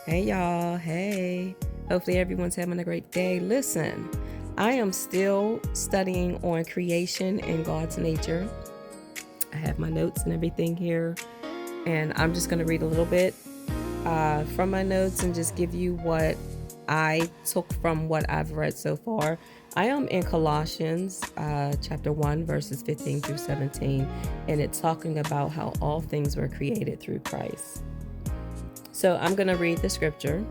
Hey y'all, hey. Hopefully everyone's having a great day. Listen, I am still studying on creation and God's nature. I have my notes and everything here, and I'm just going to read a little bit from my notes and just give you what I took from what I've read so far. I am in Colossians chapter 1, verses 15 through 17, and it's talking about how all things were created through Christ. So I'm going to read the scripture.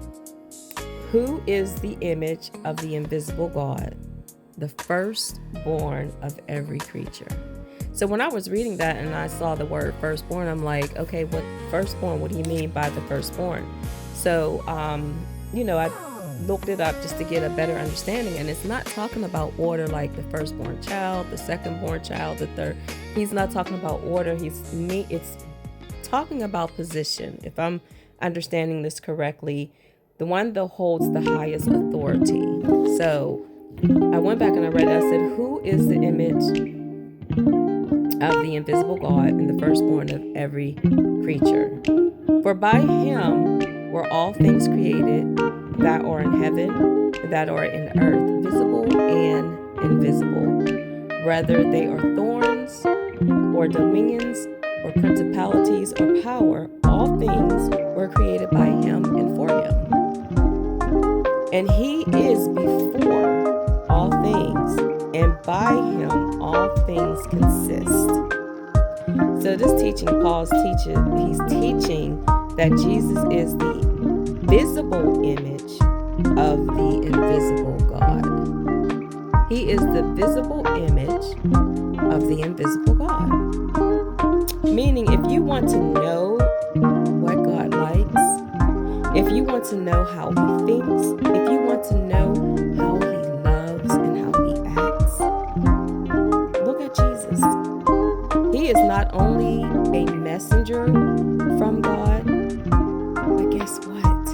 Who is the image of the invisible God, the firstborn of every creature? So when I was reading that and I saw the word firstborn, I'm like, okay, what firstborn? What do you mean by the firstborn? So, I looked it up just to get a better understanding, and it's not talking about order like the firstborn child, the secondborn child, the third. He's not talking about order. It's talking about position. If I'm understanding this correctly, the one that holds the highest authority. So I went back and I read it. I said, who is the image of the invisible God and the firstborn of every creature? For by him were all things created that are in heaven, that are in earth, visible and invisible, whether they are thorns or dominions or principalities or power, all things were created by him and for him. And he is before all things, and by him all things consist. So this teaching, he's teaching that Jesus is the visible image of the invisible God. He is the visible image of the invisible God. Meaning, if you want to know what God likes, if you want to know how he thinks, if you want to know how he loves and how he acts, look at Jesus. He is not only a messenger from God, but guess what?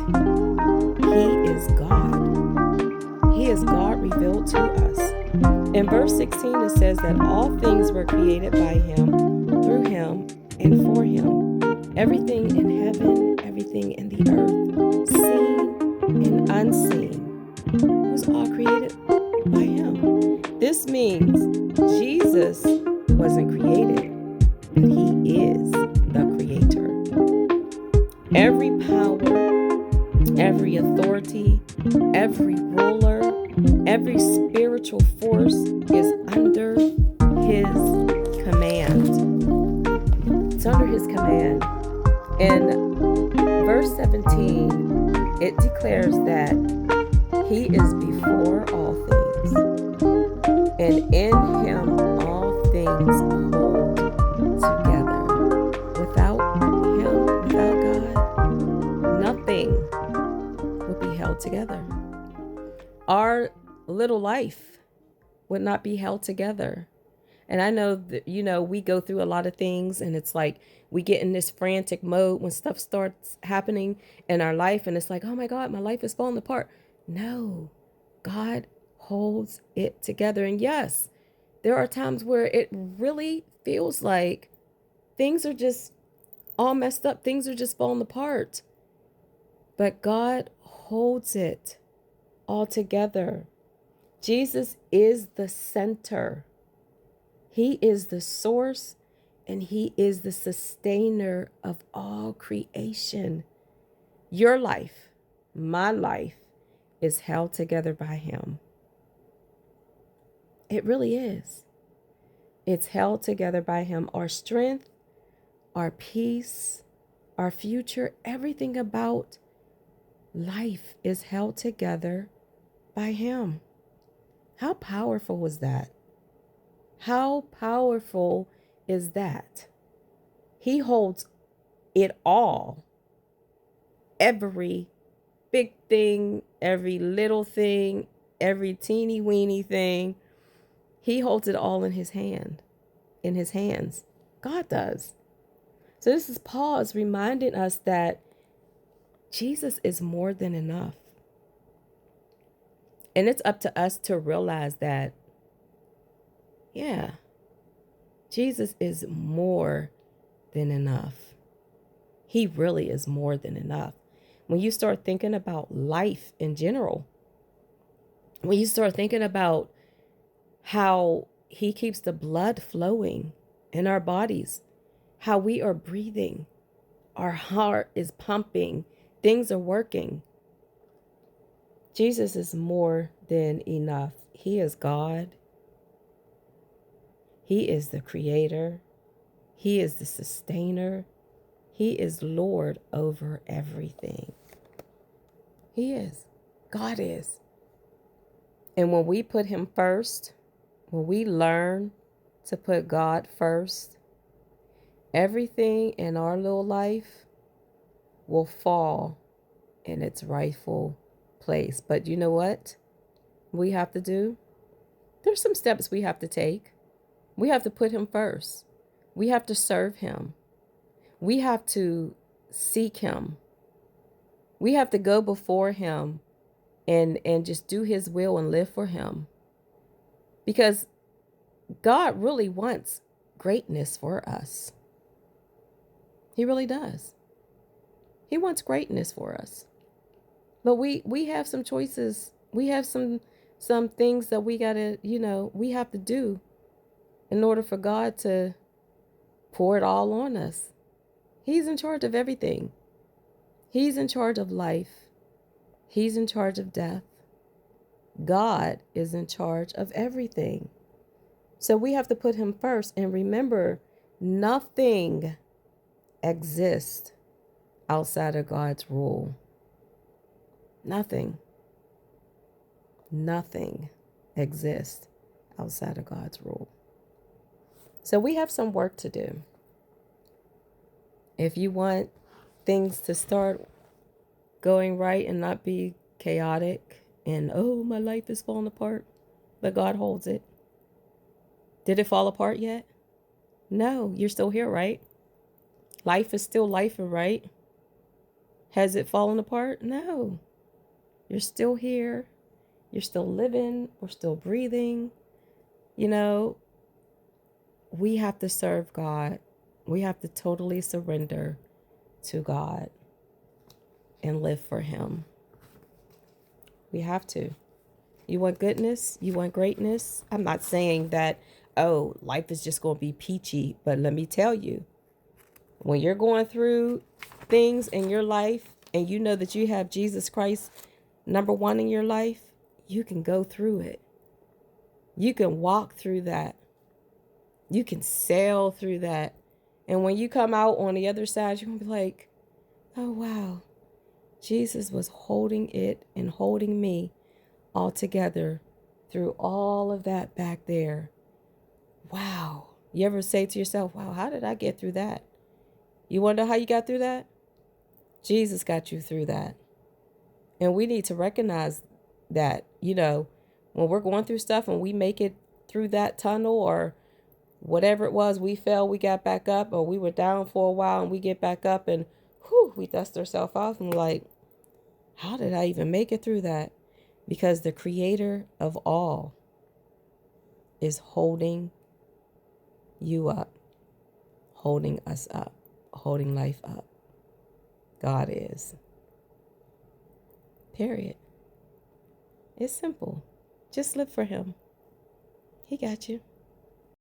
He is God. He is God revealed to us. In verse 16, it says that all things were created by him, through him, and for him. Everything in heaven, everything in the earth, seen and unseen, was all created by him. This means Jesus wasn't created, but he is the creator. Every power, every authority, every ruler, every spiritual force is under his command. It's under his command. In verse 17, it declares that he is before all things, and in him all things hold together. Without him, without God, nothing would be held together. Our little life would not be held together. And I know that, we go through a lot of things, and it's like we get in this frantic mode when stuff starts happening in our life, and it's like, oh my God, my life is falling apart. No, God holds it together. And yes, there are times where it really feels like things are just all messed up, things are just falling apart. But God holds it all together. Jesus is the center. He is the source, and he is the sustainer of all creation. Your life, my life, is held together by him. It really is. It's held together by him. Our strength, our peace, our future, everything about life is held together by him. How powerful was that? How powerful is that? He holds it all. Every big thing, every little thing, every teeny weeny thing. He holds it all in his hands. God does. So this is Paul is reminding us that Jesus is more than enough. And it's up to us to realize that, yeah, Jesus is more than enough. He really is more than enough. When you start thinking about life in general, when you start thinking about how he keeps the blood flowing in our bodies, how we are breathing, our heart is pumping, things are working. Jesus is more than enough. He is God. He is the creator. He is the sustainer. He is Lord over everything. He is. God is. And when we put him first, when we learn to put God first, everything in our little life will fall in its rightful place. But you know what we have to do? There's some steps we have to take. We have to put him first. We have to serve him. We have to seek him. We have to go before him and just do his will and live for him. Because God really wants greatness for us. He really does. He wants greatness for us. But we have some choices. We have some things that we gotta, we have to do in order for God to pour it all on us. He's in charge of everything. He's in charge of life. He's in charge of death. God is in charge of everything. So we have to put him first and remember, nothing exists outside of God's rule. Nothing. Nothing exists outside of God's rule. So we have some work to do. If you want things to start going right and not be chaotic and, oh, my life is falling apart, but God holds it. Did it fall apart yet? No, you're still here, right? Life is still life, right? Has it fallen apart? No. You're still here. You're still living. We're still breathing. We have to serve God. We have to totally surrender to God and live for him. We have to. You want goodness? You want greatness? I'm not saying that, oh, life is just going to be peachy. But let me tell you, when you're going through things in your life and you know that you have Jesus Christ number one in your life, you can go through it. You can walk through that. You can sail through that. And when you come out on the other side, you're going to be like, oh, wow. Jesus was holding it and holding me all together through all of that back there. Wow. You ever say to yourself, wow, how did I get through that? You wonder how you got through that? Jesus got you through that. And we need to recognize that, when we're going through stuff and we make it through that tunnel or whatever it was, we fell, we got back up, or we were down for a while and we get back up and we dust ourselves off and like, how did I even make it through that? Because the creator of all is holding you up, holding us up, holding life up. God is. Period. It's simple. Just live for him. He got you.